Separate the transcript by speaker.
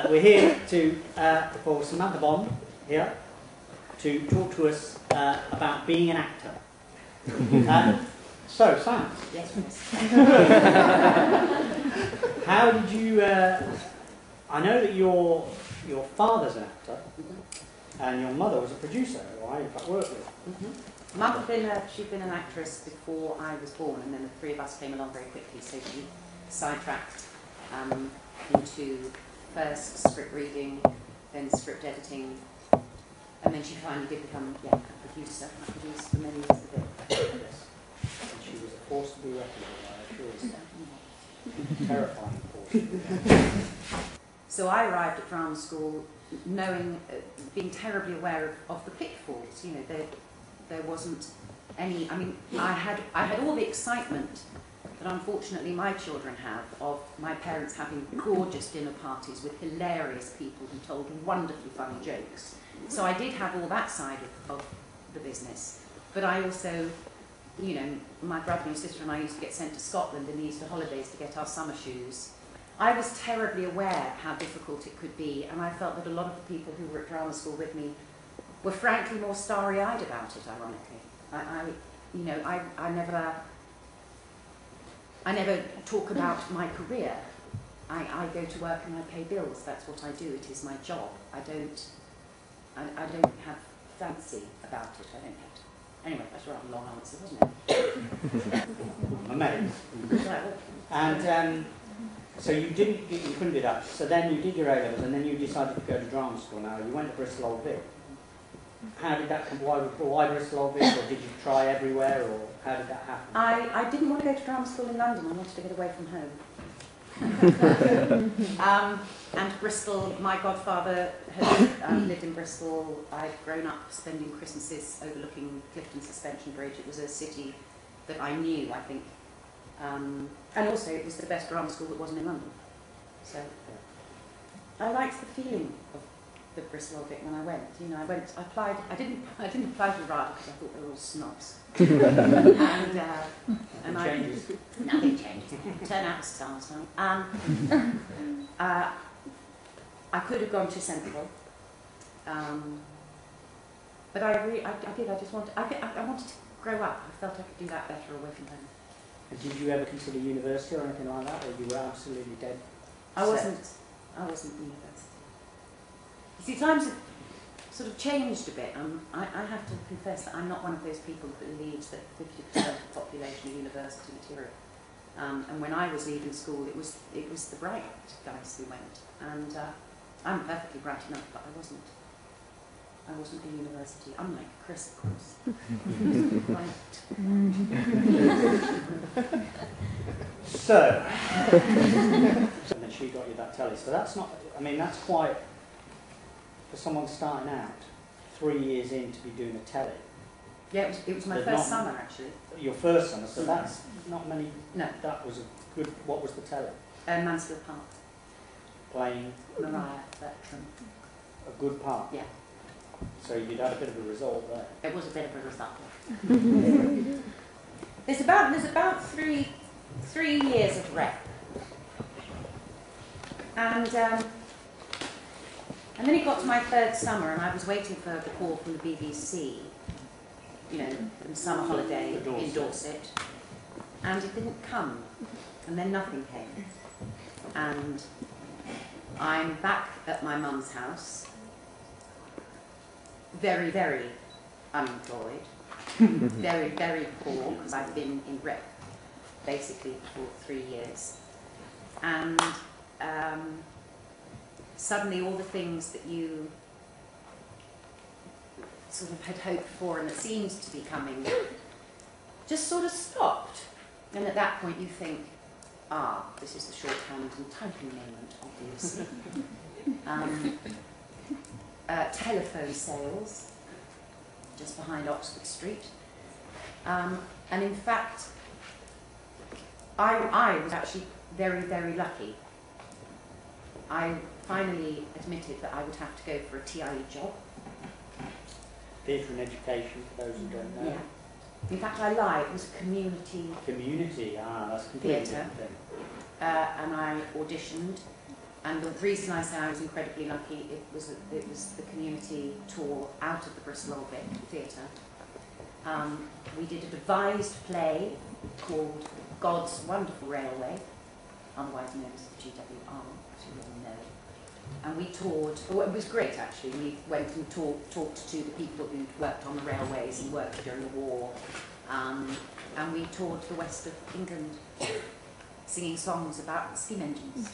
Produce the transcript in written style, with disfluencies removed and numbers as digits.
Speaker 1: we're here to for Samantha Bond here to talk to us about being an actor. So, Sam.
Speaker 2: Yes.
Speaker 1: How did you? I know that your father's an actor, and your mother was a producer, who I in fact worked with.
Speaker 2: Mum she'd been an actress before I was born, and then the three of us came along very quickly, so she sidetracked into first script reading, then script editing, and then she finally did become a producer. I produced for many years of it.
Speaker 1: Yes. And she was a force to be reckoned with, I assure you. Terrifying force.
Speaker 2: So I arrived at drama school knowing, being terribly aware of the pitfalls. You know, there wasn't any. I mean, I had all the excitement that unfortunately my children have of my parents having gorgeous dinner parties with hilarious people who told wonderfully funny jokes. So I did have all that side of the business, but I also, you know, my brother and sister and I used to get sent to Scotland in the Easter holidays to get our summer shoes. I was terribly aware how difficult it could be, and I felt that a lot of the people who were at drama school with me were frankly more starry-eyed about it, ironically. I never talk about my career. I go to work and I pay bills. That's what I do. It is my job. I don't have fancy about it. I don't have to. Anyway, that's a rather long answer, wasn't it?
Speaker 1: Amazing. And so you couldn't do that. So then you did your A-levels, and then you decided to go to drama school. Now you went to Bristol Old Vic. How did that come? Why Bristol Old Vic, or did you try everywhere, or how did that happen?
Speaker 2: I didn't want to go to drama school in London. I wanted to get away from home. And Bristol, my godfather had lived in Bristol. I'd grown up spending Christmases overlooking Clifton Suspension Bridge. It was a city that I knew, I think. And also it was the best drama school that wasn't in London. So I liked the feeling of the Bristol Old Vic when I went. You know, I applied. I didn't apply to RADA because I thought they were all snobs. and nothing changed. Turn out stars, huh? I could have gone to Central, but I did. I just wanted. I wanted to grow up. I felt I could do that better away from home.
Speaker 1: And did you ever consider university or anything like that, or you were absolutely dead?
Speaker 2: I wasn't at university. You see, times have sort of changed a bit. I have to confess that I'm not one of those people that believes that 50% of the population are university material. And when I was leaving school, it was the bright guys who went. And I'm perfectly bright enough, but I wasn't at university, unlike Chris, of course.
Speaker 1: So and then she got you that telly. So that's not. I mean, that's quite. For someone starting out, 3 years in to be doing a telly.
Speaker 2: Yeah, it was my first summer, actually.
Speaker 1: Your first summer, so that's not many.
Speaker 2: No.
Speaker 1: That was a good. What was the telly?
Speaker 2: Mansfield Park.
Speaker 1: Playing
Speaker 2: Mariah Bertram.
Speaker 1: A good part.
Speaker 2: Yeah.
Speaker 1: So you'd had a bit of a result there.
Speaker 2: It was a bit of a result. There's about three years of rep, and then it got to my third summer, and I was waiting for the call from the BBC, you know, from summer holiday in Dorset, and it didn't come, and then nothing came, and I'm back at my mum's house, very, very unemployed, very, very poor, because I've been in rep basically for 3 years, and suddenly all the things that you sort of had hoped for and that seems to be coming just sort of stopped. And at that point you think, this is the shorthand and typing moment, obviously. Telephone sales, just behind Oxford Street. And in fact, I was actually very, very lucky. I finally admitted that I would have to go for a TIE job.
Speaker 1: Theatre and education, for those who don't know.
Speaker 2: Yeah. In fact, I lied. It was a community
Speaker 1: that's completely
Speaker 2: theatre.
Speaker 1: different thing.
Speaker 2: And I auditioned, And the reason I say I was incredibly lucky, it was the community tour out of the Bristol Old Vic Theatre. We did a devised play called God's Wonderful Railway, otherwise known as GWR, as you all know. And we toured, it was great actually, we went and talked to the people who worked on the railways and worked during the war. And we toured the west of England, singing songs about steam engines.